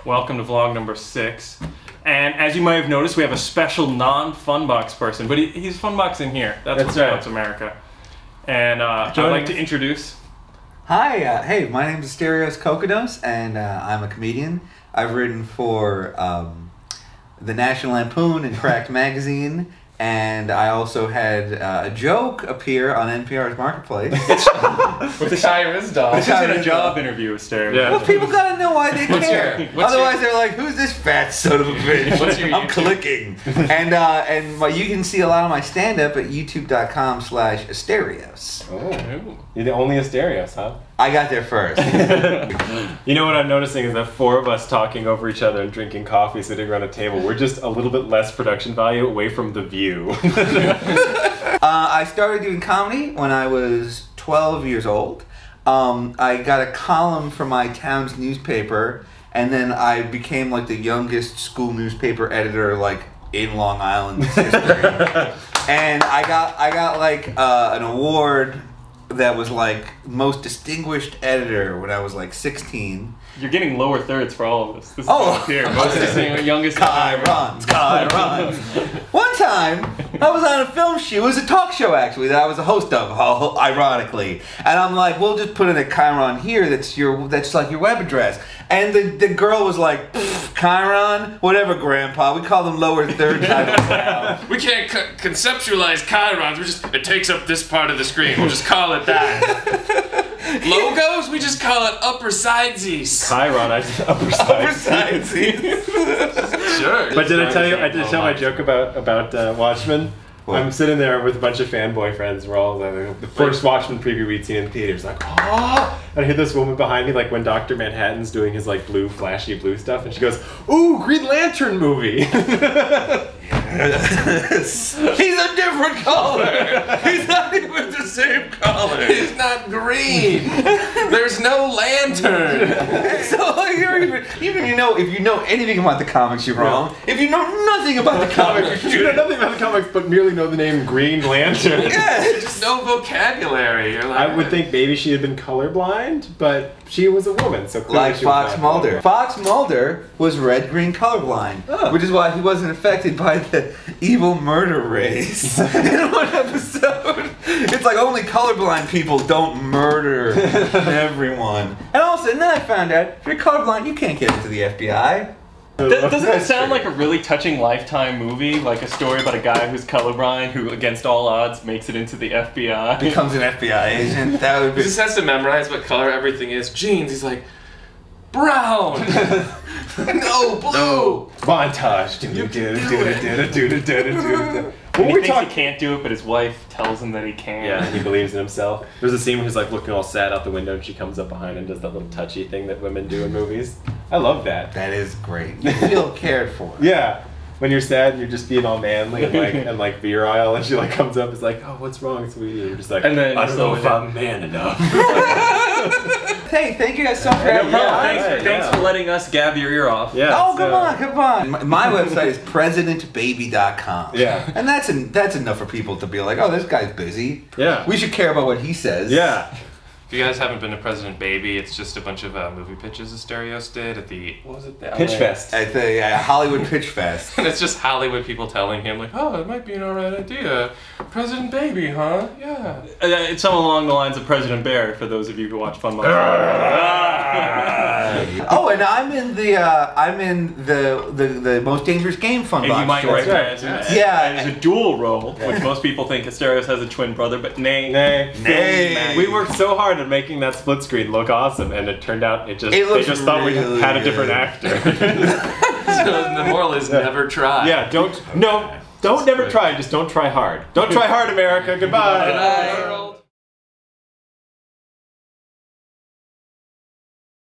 Welcome to vlog number 6. And as you might have noticed, we have a special non-FunBox person, but he's FunBox in here. That's what counts, America. And I'd like to introduce... Hi, hey, my name is Asterios and I'm a comedian. I've written for the National Lampoon and Cracked Magazine, and I also had a joke appear on NPR's Marketplace. With the Shira's dog. This isn't a job interview, Asterios. Yeah. Well, people gotta know why they care. Otherwise, they're like, "Who's this fat son of a bitch?" I'm clicking. And you can see a lot of my stand-up at youtube.com/Asterios. Oh, you're the only Asterios, huh? I got there first. You know what I'm noticing is that 4 of us talking over each other and drinking coffee sitting around a table, we're just a little bit less production value away from the view. I started doing comedy when I was 12 years old. I got a column for my town's newspaper, and then I became like the youngest school newspaper editor like in Long Island's history. And I got like an award that was like most distinguished editor when I was like 16. You're getting lower thirds for all of us. This is here. Most distinguished, youngest. Sky runs. One time, I was on a film shoot. It was a talk show actually that I was a host of, ironically. And I'm like, we'll just put in a Chiron here. That's like your web address. And the girl was like, Chiron, whatever, Grandpa. We call them lower third titles now. We can't conceptualize Chirons. It takes up this part of the screen. We'll just call it that. Logos? We just call it upper sidesies. Chiron, I said upper sidesies. Sure. But did I tell you? I did tell my joke about Watchmen. What? I'm sitting there with a bunch of fanboy friends. We're all the first Watchmen preview we'd seen in theaters. Like, oh! And I hear this woman behind me, like when Dr. Manhattan's doing his like blue, flashy blue stuff, and she goes, "Ooh, Green Lantern movie." Yes. He's a different color. He's not even the same color. He's not green. There's no lantern. So even if you know anything about the comics, you're wrong. If you know nothing about the comics, you know nothing about the comics, but merely know the name Green Lantern. Yeah, just no vocabulary. You're like, I would think maybe she had been colorblind, but she was a woman, so clearly like Fox Mulder. Fox Mulder was red-green colorblind, which is why he wasn't affected by the evil murder race. In one episode, it's like only colorblind people don't murder everyone. And also, and then I found out if you're colorblind, you can't get into the FBI. Doesn't it sound like a really touching Lifetime movie? Like a story about a guy who's colorblind who, against all odds, makes it into the FBI? Becomes an FBI agent. That would be... He just has to memorize what color everything is. Jeans, he's like, brown! No, blue! Montage. And he thinks he can't do it, but his wife tells him that he can. Yeah, and he believes in himself. There's a scene where he's like looking all sad out the window and she comes up behind and does that little touchy thing that women do in movies. I love that. That is great. You feel cared for. Yeah. When you're sad and you're just being all manly and like virile, and she like comes up and is like, "Oh, what's wrong, sweetie?" And you're just like, and then "I don't know if I'm man enough." Hey, thank you guys so much for having me. Thanks for letting us gab your ear off. Yeah. Oh, come on. My website is presidentbaby.com. Yeah. And that's enough for people to be like, oh, this guy's busy. Yeah. We should care about what he says. Yeah. If you guys haven't been to President Baby, it's just a bunch of movie pitches Asterios did at the, what was it? The Pitch Fest. At the Hollywood Pitch Fest. And it's just Hollywood people telling him, like, oh, it might be an alright idea. President Baby, huh? Yeah. It's something along the lines of President Bear, for those of you who watch FunBox. Oh, and I'm in the Most Dangerous Game FunBox. And you might story. Yeah, it's a dual role, which most people think Asterios has a twin brother, but nay. We worked so hard at making that split screen look awesome, and it turned out they just thought we had a different actor. So the moral is never try. Yeah, don't never try, just don't try hard. Don't try hard, America. Goodbye. Goodbye.